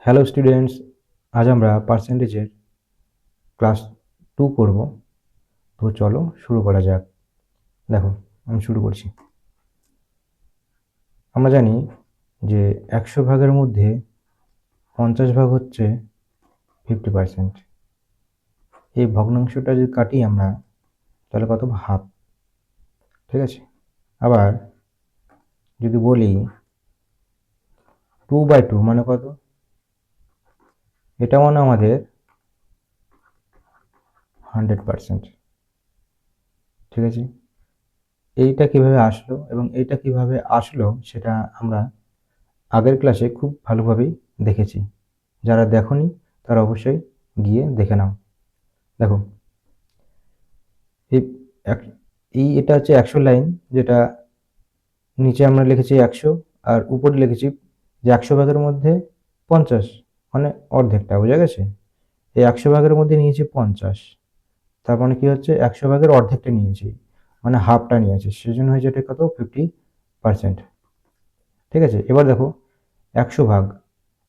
Hello students, আজ আমরা পার্সেন্টেজের class 2 করব। তো চলো শুরু করা যাক। দেখো, আমি শুরু করছি। আমরা জানি যে 100 ভাগের মধ্যে 50 ভাগ হচ্ছে 50%। এই ভগ্নাংশটা যদি কাটি আমরা, তাহলে কত? হাফ। ঠিক আছে। আবার যদি বলি 2/2 মানে কত? এটা মানে আমাদের 100%। ঠিক আছে। এইটা কিভাবে আসলো এবং এইটা কিভাবে আসলো সেটা আমরা আগের ক্লাসে খুব ভালোভাবেই দেখেছি। যারা দেখোনি তারা অবশ্যই গিয়ে দেখে নাও। দেখো, এই এটা হচ্ছে 100 লাইন, যেটা নিচে আমরা লিখেছি 100 আর উপরে লিখেছি যে 100 ভাগের মধ্যে 50, মানে অর্ধেকটা। বোঝা গেছে? এই 100 ভাগের মধ্যে নিয়েছি 50, তার মানে কি হচ্ছে 100 ভাগের অর্ধেকটা নিয়েছি, মানে হাফটা নিয়েছি, সেজন্য হয়েছে এটা কত? 50%। ঠিক আছে। এবার দেখো 100 ভাগ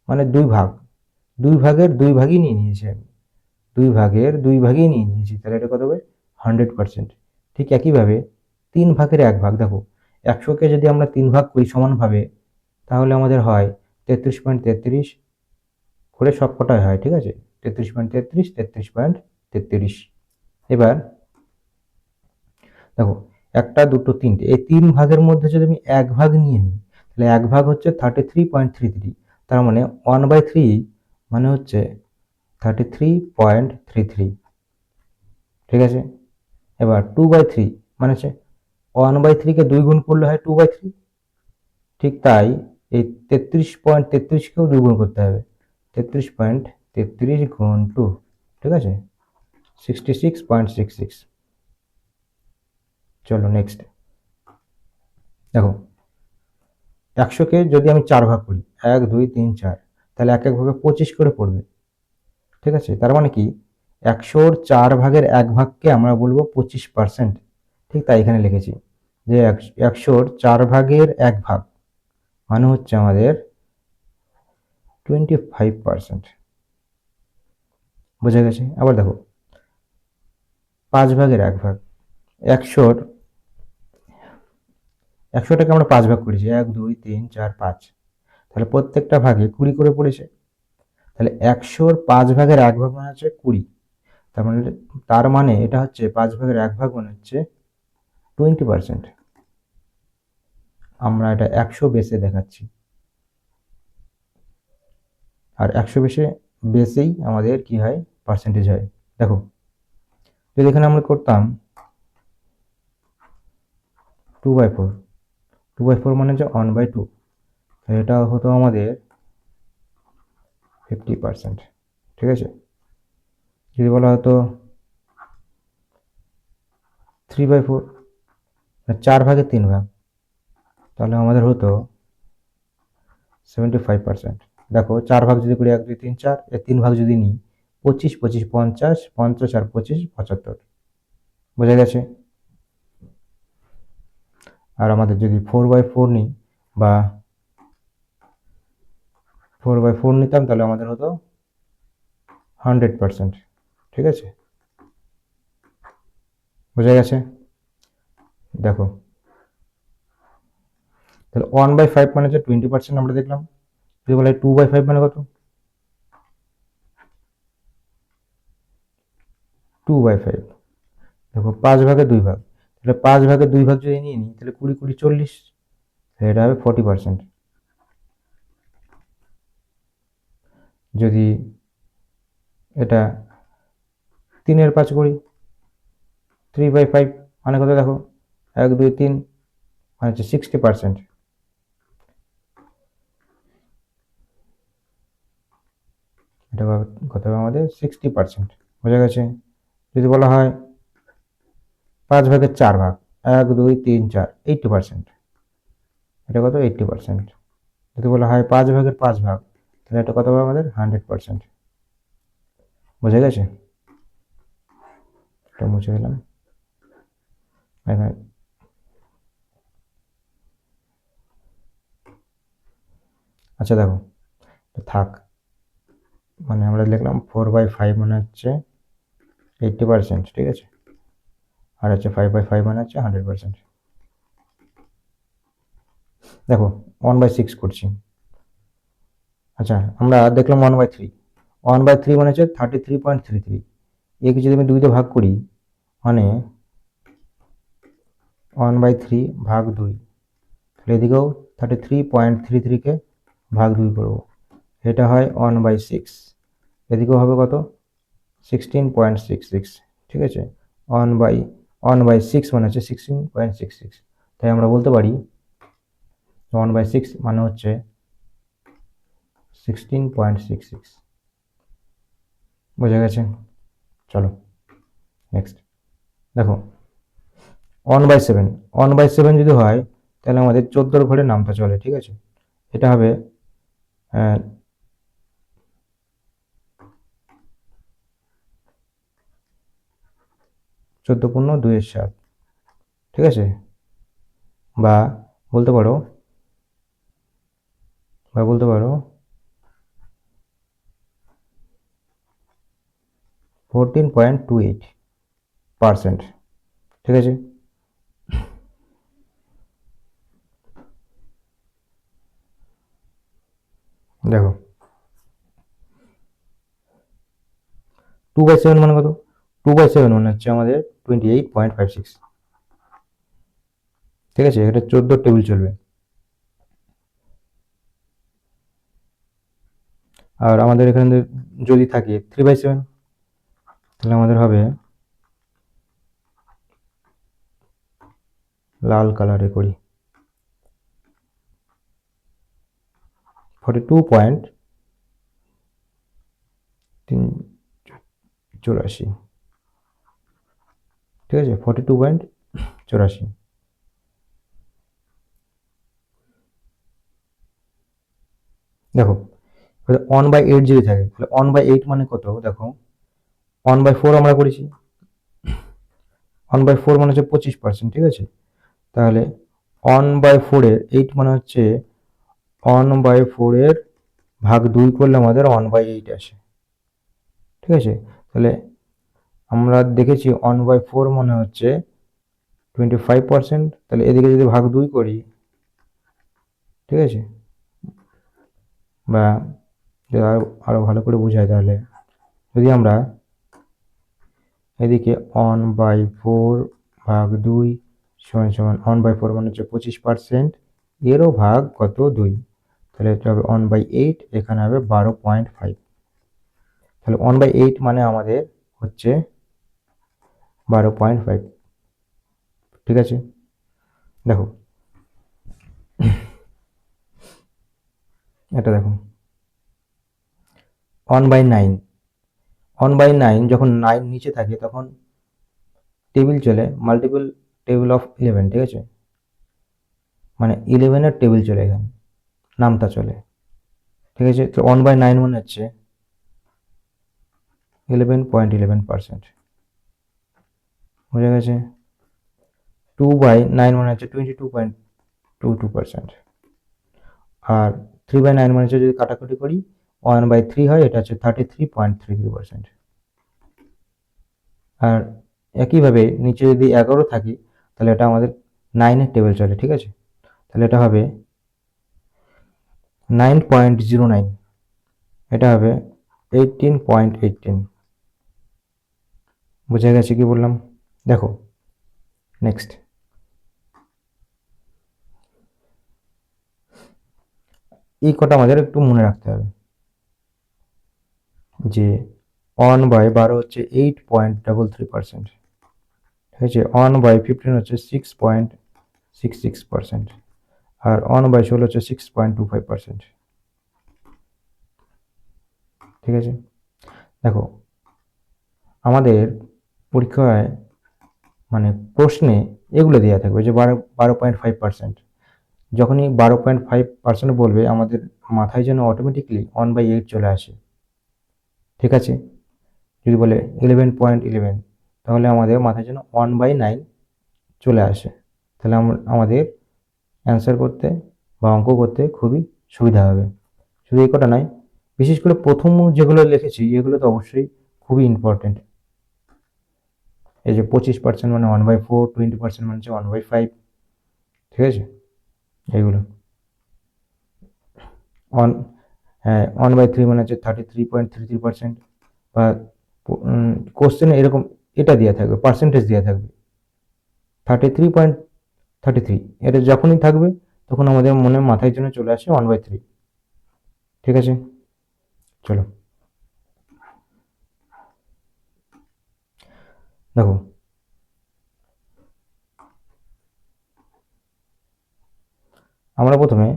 মানে 2 ভাগ, 2 ভাগের 2 ভাগই নিয়ে নিয়েছি আমি, 2 ভাগের 2 ভাগই নিয়ে নিয়েছি, তাহলে এটা কত হবে? 100%। ঠিক একইভাবে 3 ভাগের 1 ভাগ। দেখো, 100কে যদি আমরা 3 ভাগ করি সমানভাবে, তাহলে আমাদের হয় 33.33 করে, সব কটাই হয়। ঠিক আছে, 33.33, 33.33। এবার দেখো, একটা, দুটো, তিনটে, এই 3 ভাগের মধ্যে যদি আমি 1 ভাগ নিয়ে নিই, তাহলে 1 ভাগ হচ্ছে 33.33, তার মানে 1/3 মানে হচ্ছে 33.33। ঠিক আছে। এবার 2/3 মানে হচ্ছে 1/3 কে 2 গুণ করলে হয় 2/3। ঠিক তাই এই 33.33কেও 2 গুণ করতে হবে, 33.33 গুণ 2। ঠিক আছে, 66.66। চলো নেক্সট। দেখো, 100কে যদি আমি 4 ভাগ করি, 1 2 3 4, তাহলে এক এক ভাগে 25 করে পড়বে। ঠিক আছে, তার মানে কি 100-র 4 ভাগের 1 ভাগকে আমরা বলবো 25%। ঠিক তাই এখানে লিখেছি যে 100-র 4 ভাগের 1 ভাগ মানে হচ্ছে আমাদের 25%। বোঝা গেছে? আবার দেখো, 5 ভাগের 1 ভাগ, 100-র 100টাকে আমরা 5 ভাগ করেছি, 1 2 3 4 5, তাহলে প্রত্যেকটা ভাগে 20 করে পড়েছে। তাহলে 100-র 5 ভাগের 1 ভাগ মানে হচ্ছে 20। তার মানে এটা হচ্ছে 5 ভাগের 1 ভাগ মানে হচ্ছে 20%। আমরা এটা 100 বেসে দেখাচ্ছি, আর 100 বেসেই আমাদের কি হয়? পার্সেন্টেজ হয়। দেখো, যদি এখানে আমরা করতাম 2/4, 2/4 মানে হচ্ছে 1/2, এটা হতো আমাদের 50%। ঠিক আছে। যদি বলা হতো 3/4, 4 ভাগে 3 ভাগ, তাহলে আমাদের হতো 75%। দেখো, 4 ভাগ যদি করি 1 2 3 4, এর 3 ভাগ যদি নিই 25 25 50, 50 আর 25 75। বোঝা গেছে? আর আমাদের যদি 4/4 নিই বা 4/4 নিতাম, তাহলে আমাদের হতো 100%। ঠিক আছে, বোঝা গেছে? দেখো, তাহলে 1/5 মানে হচ্ছে 20% আমরা দেখলাম। যদি বলে 2/5 মানে কত? 2/5। দেখো, 5 ভাগে 2 ভাগ, তাহলে 5 ভাগে 2 ভাগ যদি নিয়ে নিই, তাহলে 20 20 40, এটা হবে 40%। যদি এটা 3/5 করি, 3/5 মানে কত? দেখো, 1 2 3 মানে হচ্ছে 60%। এটা কত হবে? আমাদের 60%। বোঝা গেছে? যদি বলা হয় 5 ভাগের 4 ভাগ, 1 2 3 4, 80%, এটা কত? 80%। যদি বলা হয় 5 ভাগের 5 ভাগ, তাহলে এটা কত হবে? আমাদের 100%। বোঝা গেছে? এটা মুছে দিলাম এখানে। আচ্ছা দেখো, থাক, মানে আমরা লিখলাম 4/5 মানে হচ্ছে 80%, ঠিক আছে, আর হচ্ছে 5/5 মানে হচ্ছে 100%। দেখো 1/6 করছি। আচ্ছা, আমরা দেখলাম 1/3। 1/3 মানে হচ্ছে 33.33। একে যদি আমি 2 তে ভাগ করি, মানে 1/3 ভাগ 2, তাহলে এদিকেও 33.33 কে ভাগ 2 করব, এটা হয় 1/6। এদিকেও হবে কত, 16.66, ঠিক আছে। 1/6 মানে হচ্ছে 16.66। তাই আমরা বলতে পারি 1/6 মানে হচ্ছে 16.66। বোঝা গেছে? চলো নেক্সট। দেখো 1/7, 1/7 যদি হয় তাহলে আমাদের 14 ঘরে নামতা চলে, ঠিক আছে। এটা হবে 14×2=7, ঠিক আছে। বা বলতে পারো 14.28%, ঠিক আছে। দেখো 2/7 মানে কত, 2/7 মানে হচ্ছে আমাদের 28.56, ঠিক আছে। এটা 14 টেবিল চলবে। আর আমাদের এখানে যদি থাকে 3/7, তাহলে আমাদের হবে লাল কালারে করি 42.84, ঠিক আছে, 42.84। দেখো 1/8 যদি থাকে, তাহলে 1/8 মানে কত, দেখো 1/4 আমরা করেছি, 1/4 মানে হচ্ছে 25%, ঠিক আছে। তাহলে 1/4 এর 8 মানে হচ্ছে 1/4 এর ভাগ 2 করলে আমাদের 1/8 আসে, ঠিক আছে। তাহলে আমরা দেখেছি 1/4 মানে হচ্ছে 25%, তাহলে এদিকে যদি ভাগ 2 করি, ঠিক আছে, বা যদি আরো ভালো করে বোঝাই, তাহলে যদি আমরা এদিকে 1/4 ভাগ 2 সমান সমান 1/4 মানে হচ্ছে 25%, এরও ভাগ কত 2, তাহলে এটা হবে 1/8, এখানে হবে 12.5। তাহলে 1/8 মানে আমাদের হচ্ছে 12.5, ঠিক আছে। দেখো এটা দেখো 1/9, 1/9 যখন 9 নিচে থাকে তখন টেবিল চলে মাল্টিপল টেবিল অফ 11, ঠিক আছে, মানে 11 এর টেবিল চলে এখানে, নামতা চলে, ঠিক আছে। তো 1/9 মানে হচ্ছে 11.11%, বোঝা গেছে। 2/9 মানে হচ্ছে 22.22%। আর 3/9 মানে হচ্ছে যদি কাটাকুটি করি 1/3 হয়, এটা হচ্ছে 33.33%। আর একইভাবে নিচে যদি 11 থাকে, তাহলে এটা আমাদের 9 এর টেবিল চলে, ঠিক আছে। তাহলে এটা হবে 9.09, এটা হবে 18.18। বোঝা গেছে কি বললাম? দেখো নেক্সট, এই কটা আমাদের একটু মনে রাখতে হবে যে 1/12 হচ্ছে 8.33%, ঠিক আছে। 1/15 হচ্ছে 6.66%, আর 1/16 হচ্ছে 6.25%, ঠিক আছে। দেখো আমাদের পরীক্ষায় মানে প্রশ্নে এগুলো দেওয়া থাকবে যে 12.5%। যখনই 12.5% বলবে, আমাদের মাথায় যেন অটোমেটিকলি 1/8 চলে আসে, ঠিক আছে। যদি বলে 11.11, তাহলে আমাদের মাথায় যেন 1/9 চলে আসে, তাহলে আমাদের অ্যান্সার করতে বা অঙ্ক করতে খুবই সুবিধা হবে। শুধু এই কটা নয়, বিশেষ করে প্রথম যেগুলো লিখেছি এগুলো তো অবশ্যই খুবই ইম্পর্টেন্ট। এই যে 25% মানে 1/4, 20% মানে হচ্ছে 1/5, ঠিক আছে, এইগুলো ওয়ান, হ্যাঁ 1/3 মানে হচ্ছে 33.33%, বা কোশ্চেনে এরকম এটা দেওয়া থাকবে, পার্সেন্টেজ দেওয়া থাকবে 33.33, এটা যখনই থাকবে তখন আমাদের মনে মাথায় জন্য চলে আসে 1/3, ঠিক আছে। চলো দেখো, আমরা প্রথমে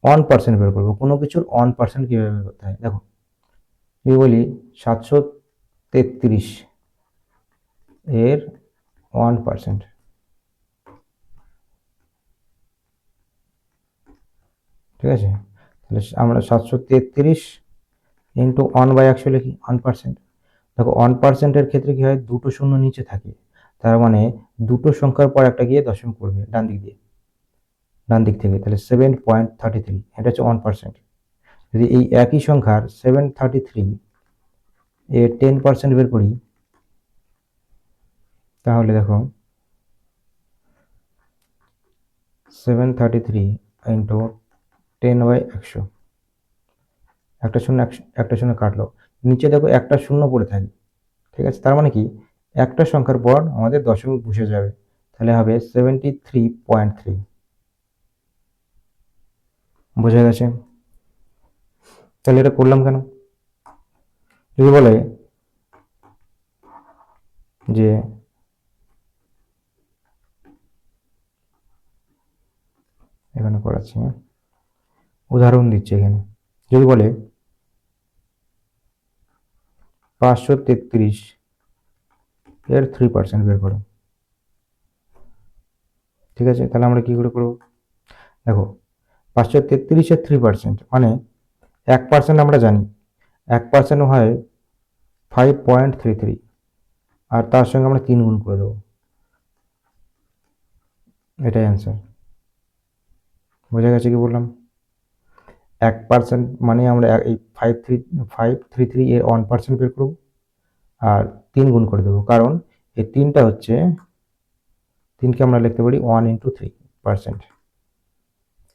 1% বের করবো। কোনো কিছুর 1% কীভাবে বের করতে হয় দেখো, যদি বলি 733 এর 1%, ঠিক আছে, তাহলে আমরা 733 ইন্টু 1/100 লিখি 1%। দেখো 1%-এর ক্ষেত্রে কি হয়, দুটো শূন্য নিচে থাকে, তার মানে দুটো সংখ্যার পর একটা গিয়ে দশমিক পড়বে ডান দিক দিয়ে, ডান দিক থেকে, তাহলে 7.33, এটা হচ্ছে 1%। যদি এই একই সংখ্যার 733 এর 10% বের করি, তাহলে দেখো 733 ইন্টু 10/100, একটা শূন্য একটা শূন্য কাটলো, নিচে দেখো একটা শূন্য পড়ে থাকে, ঠিক আছে, তার মানে কি একটা সংখ্যার পর আমাদের দশমিক বসে যাবে, তাহলে হবে 73.3। বোঝা গেছে? তাহলে এটা করলাম কেন? যদি বলে যে এখানে করাচ্ছি, উদাহরণ দিচ্ছি এখানে, যদি বলে 533 এর 3% বের করো, ঠিক আছে, তাহলে আমরা কি করে করবো দেখো, 533-এর 3% মানে 1% আমরা জানি, 1% হয় 5.33, আর তার সঙ্গে আমরা 3 গুণ করে দেবো, এটাই অ্যান্সার। বোঝা গেছে কি বললাম? 1% মানে আমরা এই 533 এর 1% বের করবো, আর 3 গুণ করে দেবো, কারণ এই 3টা হচ্ছে, 3কে আমরা লিখতে পারি 1 × 3%,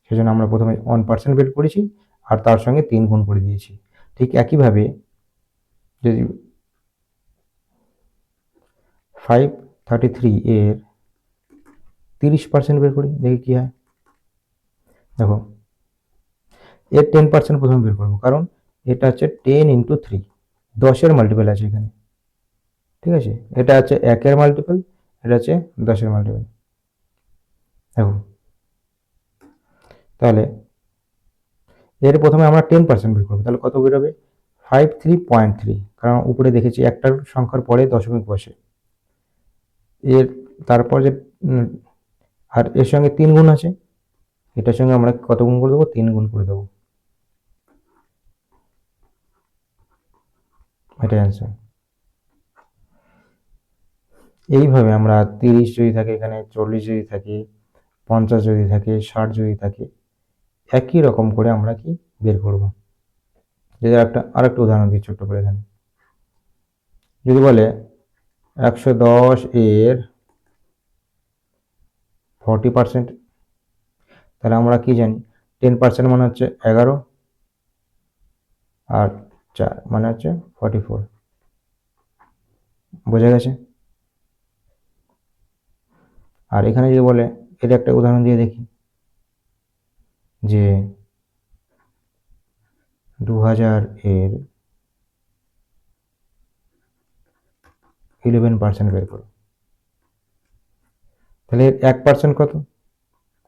সেজন্য আমরা প্রথমে 1% বের করেছি আর তার সঙ্গে 3 গুণ করে দিয়েছি। ঠিক একইভাবে যদি 533 এর 30% বের করি, দেখি কি হয়। দেখো এর 10% প্রথমে বের করবো, কারণ এটা হচ্ছে 10 × 3, 10-এর মাল্টিপল আছে এখানে, ঠিক আছে, এটা হচ্ছে 1-এর মাল্টিপল, এটা হচ্ছে 10-এর মাল্টিপল। দেখো তাহলে এর প্রথমে আমরা 10% বের করবো, তাহলে কত বেরোবে 53.3, কারণ উপরে দেখেছি একটা সংখ্যার পরে দশমিক বসে, এর তারপর যে আর এর সঙ্গে 3 গুণ আছে, এটার সঙ্গে আমরা কত গুণ করে দেবো, 3 গুণ করে দেবো, এটাই অ্যান্সার। এইভাবে আমরা 30 যদি থাকে, এখানে 40 যদি থাকে, 50 যদি থাকে, 60 যদি থাকে, একই রকম করে আমরা কি বের করব। যদি আরেকটা উদাহরণ দিই ছোট্ট করে এখানে, যদি বলে 110 এর 40%, তাহলে আমরা কি জানি 10% মানে হচ্ছে 11, আর 4 মানে হচ্ছে 44। বোঝা গেছে? আর এখানে যদি বলে, এর একটা উদাহরণ দিয়ে দেখি, যে 2000 এর 11% বের করো, তাহলে 1% কত,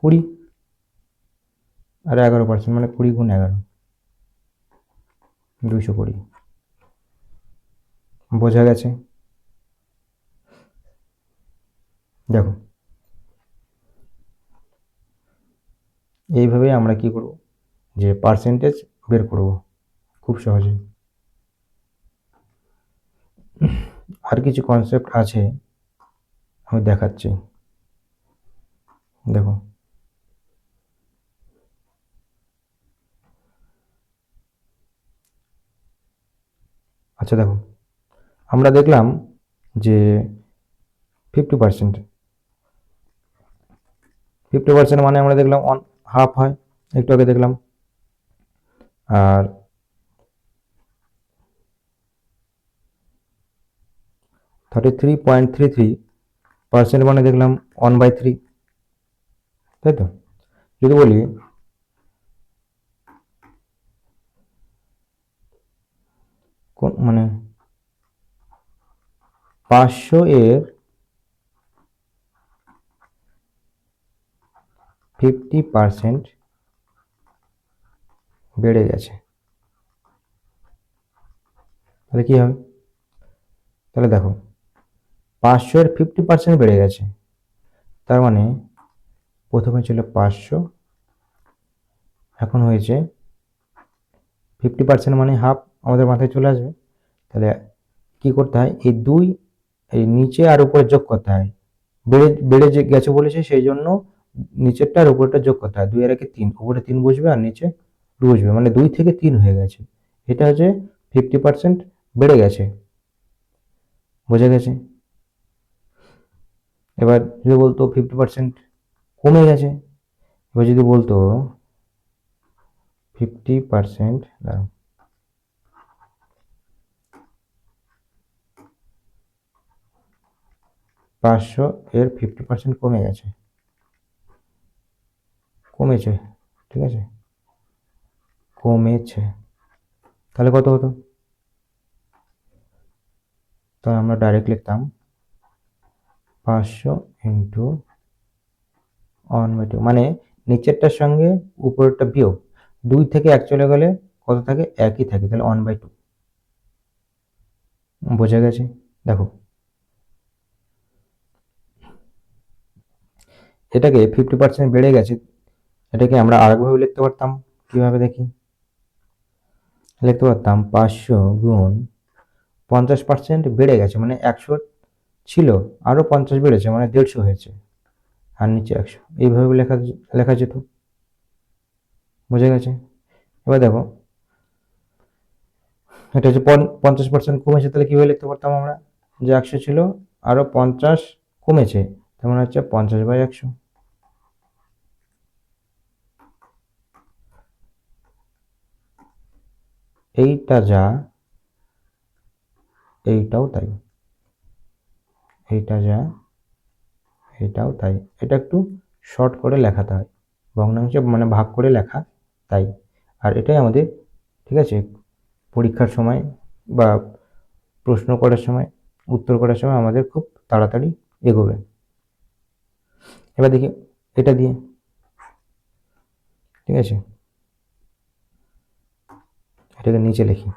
20, আর 11% মানে 20 গুণ 11, 220। বোঝা গেছে? দেখো এইভাবে আমরা কি করব, যে পার্সেন্টেজ বের করব খুব সহজে। আর কিছু কনসেপ্ট আছে, আমি দেখাচ্ছি। দেখো আচ্ছা দেখো, আমরা দেখলাম যে 50%, 50% মানে আমরা দেখলাম হাফ হয়, একটু আগে দেখলাম। আর 33.33% মানে দেখলাম 1/3, তাই তো? যদি বলি মানে 500 এর 50% বেড়ে গেছে, তাহলে কি হবে? তাহলে দেখো, 500 এর 50% বেড়ে গেছে, তার মানে প্রথমে ছিল 500, এখন হয়েছে 50%, মানে হাফ আমাদের মাথায় চলে আসবে। তাহলে কি করতে হয়, এই দুই, এই নিচে আর উপরে যোগ করতে হয়। বেড়ে বেড়ে যে গেছে বলেছে, সেই জন্য নিচেরটা আর উপরেরটা যোগ করতে হয়। 2 আর 1 3, উপরে 3 বসবে আর নিচে 2 বসবে, মানে 2 থেকে 3 হয়ে গেছে। এটা হচ্ছে 50% বেড়ে গেছে, বোঝা গেছে? এবার যদি বলতো 50% কমে গেছে, এবার যদি বলতো 50%, 500 এর 50% কমে গেছে, কমেছে, ঠিক আছে, কমেছে, তাহলে কত হতো? তো আমরা ডাইরেক্ট লিখতাম 500 ইন্টু 1/2, মানে নিচেরটার সঙ্গে উপরেরটা বিয়োগ, 2 থেকে 1 চলে গেলে কত থাকে? একই থাকে, তাহলে 1/2, বোঝা গেছে? দেখো, এটাকে 50% বেড়ে গেছে, এটাকে আমরা আরেকভাবে লিখতে পারতাম। কিভাবে দেখি? লিখতে পারতাম 500 গুণ 50% বেড়ে গেছে, মানে 100 ছিল, আরো 50 বেড়েছে, মানে 150 হয়েছে, আর নিচে 100, এইভাবে লেখা লেখা যেত, বোঝা গেছে? এবার দেখো, এটা হচ্ছে 50% কমেছে, তাহলে কিভাবে লিখতে পারতাম আমরা? যে 100 ছিল, আরো 50 কমেছে, তার মানে হচ্ছে 50/100। এইটা যা, এইটাও তাই, এইটা যা, এটাও তাই। এটা একটু শর্ট করে লেখাতে হয়, ভগ্নাংশে মানে ভাগ করে লেখা, তাই। আর এটাই আমাদের, ঠিক আছে, পরীক্ষার সময় বা প্রশ্ন করার সময়, উত্তর করার সময় আমাদের খুব তাড়াতাড়ি এগোবে। এবার দেখি এটা দিয়ে, ঠিক আছে, এটাকে নিচে লিখি।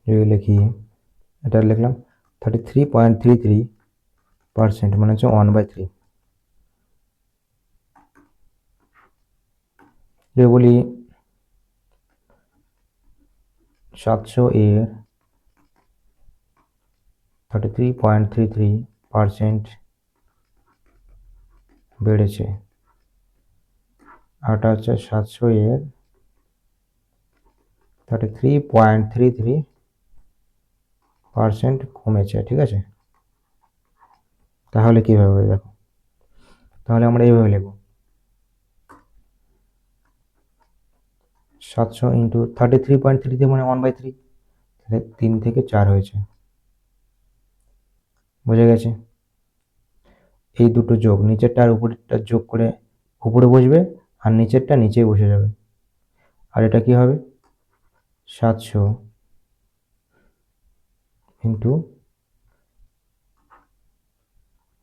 যদি লিখি, এটা লিখলাম 33.33%, মানে হচ্ছে 1/3। যদি বলি 700 এর 33.33% বেড়েছে, আর এটা হচ্ছে 700 এর 33.33% কমেছে, ঠিক আছে? তাহলে কিভাবে হবে দেখো, তাহলে আমরা এইভাবে লিখবো, 700 ইন্টু 33.33, মানে 1/3, তাহলে 3 থেকে 4 হয়েছে, বোঝা গেছে? এই দুটো যোগ, নিচেরটা আর উপরেরটা যোগ করে উপরে বসবে, আর নিচেরটা নিচেই বসে যাবে। আর এটা কি হবে? 700 ইন্টু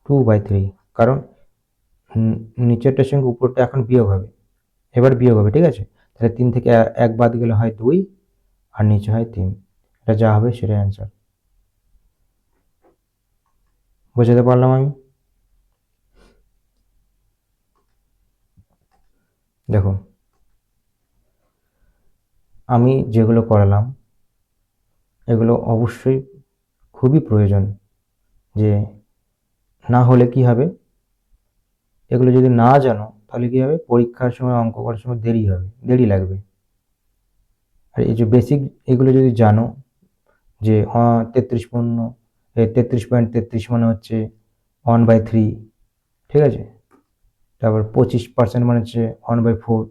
2/3, কারণ নিচেরটার সঙ্গে উপরটা এখন বিয়োগ হবে, এবার বিয়োগ হবে, ঠিক আছে? তাহলে 3 থেকে 1 বাদ গেলে হয় 2, আর নিচে হয় 3, এটা যা হবে সেটাই অ্যান্সার। বোঝাতে পারলাম আমি? দেখো, আমি যেগুলো করালাম এগুলো অবশ্যই খুবই প্রয়োজন, যে না হলে কি হবে, এগুলো যদি না জানো তাহলে কি হবে, পরীক্ষার সময় অঙ্ক করার সময় দেরি লাগবে। আর এই যে বেসিক এগুলো যদি জানো, যে 33.33 মানে হচ্ছে 1/3, ঠিক আছে। তারপর 25% মানে হচ্ছে 1/4,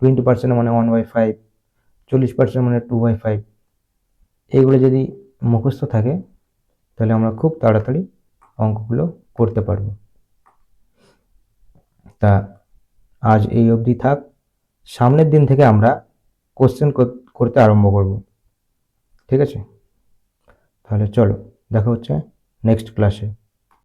20% মানে 1/5, 40% মানে 2/5। এইগুলো যদি মুখস্থ থাকে তাহলে আমরা খুব তাড়াতাড়ি অঙ্কগুলো করতে পারবো। তা আজ এই অবধি থাক। সামনের দিন থেকে আমরা কোশ্চেন করতে আরম্ভ করব, ঠিক আছে। তাহলে চলো, দেখা হচ্ছে নেক্সট ক্লাসে।